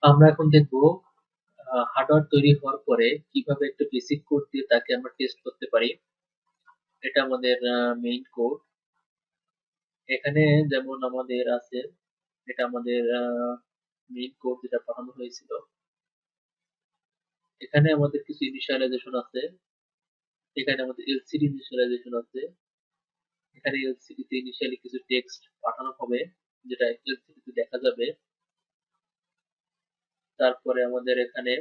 আমরা এখন দেখব হার্ডওয়্যার তৈরি হওয়ার পরে কিভাবে একটা বেসিক কোড দিয়ে তাকে আমরা টেস্ট করতে পারি। এটা আমাদের মেইন কোড। এখানে যেমন আমাদের আছে, এটা আমাদের মেইন কোড যেটা পাঠানো হয়েছিল। এখানে আমাদের কিছু ইনিশিয়ালাইজেশন আছে, এখানে আমাদের এলসিডি ইনিশিয়ালাইজেশন আছে, এখানে এলসিডি তে ইনিশিয়ালি কিছু টেক্সট পাঠানো হবে যেটা এলসিডি তে দেখা যাবে। তারপরে আমাদের এখানে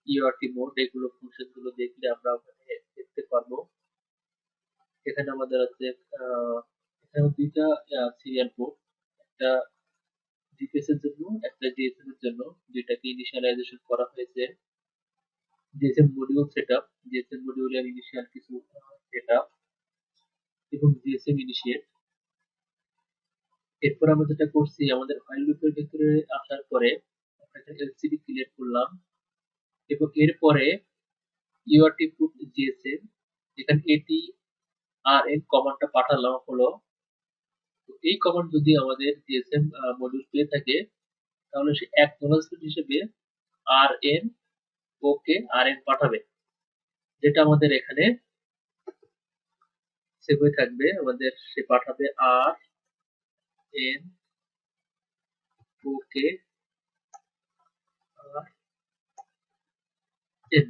ইউআরটি মোড, এগুলো ফাংশন গুলো দেখলে আমরা ওখানে দেখতে পারবো। এখানে আমাদের আছে এখানে দুইটা সিরিয়াল পোর্ট, একটা জিপিএস এর জন্য, একটা জিএসএম এর জন্য। দুইটাকে ইনিশিয়ালাইজেশন করা হয়েছে। জিএসএম মডিউল সেটআপ, জিএসএম মডিউলের ইনিশিয়াল কিছু সেটআপ এবং জিএসএম ইনিশিয়েট। এরপর আমরা যেটা করছি, আমাদের ফাইল লুপের ভিতরে আসার পরে আমরা এলসিডি ক্রিয়েট করলাম এবং এরপরে ইউআরটি পুট জিএসএম, এখানে এটি আর এন কমান্ডটা পাঠালাম হলো। তো এই কমান্ড যদি আমাদের জিএসএম মডিউল পেয়ে থাকে, তাহলে সে অ্যাকনলেজমেন্ট হিসেবে আর এন ওকে আর এন পাঠাবে, যেটা আমাদের এখানে সেভ হয়ে থাকবে। আমাদের সে পাঠাবে আর এন ওকে আর এন।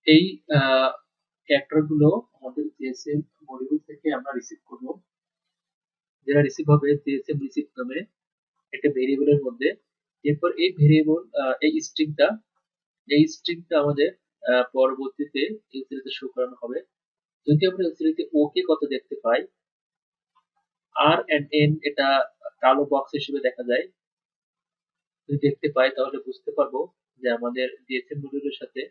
এই ক্যারেক্টার গুলো আমাদের জিএসএম মডিউল থেকে আমরা রিসিভ করব, যেটা রিসিভ হবে জিএসএম রিসিভ নামে একটা ভেরিয়েবলের মধ্যে। এরপর এই ভেরিয়েবল, এই স্ট্রিংটা আমাদের পরবর্তীতে এলসিডিতে শো করানো হবে। যদি আমরা এলসিডিতে ওকে কত দেখতে পাই, আর এন্ড এন এটা কালো বক্স হিসেবে দেখা যায়, যদি দেখতে পাই তাহলে বুঝতে পারবো যে আমাদের জিএসএম মডিউলের সাথে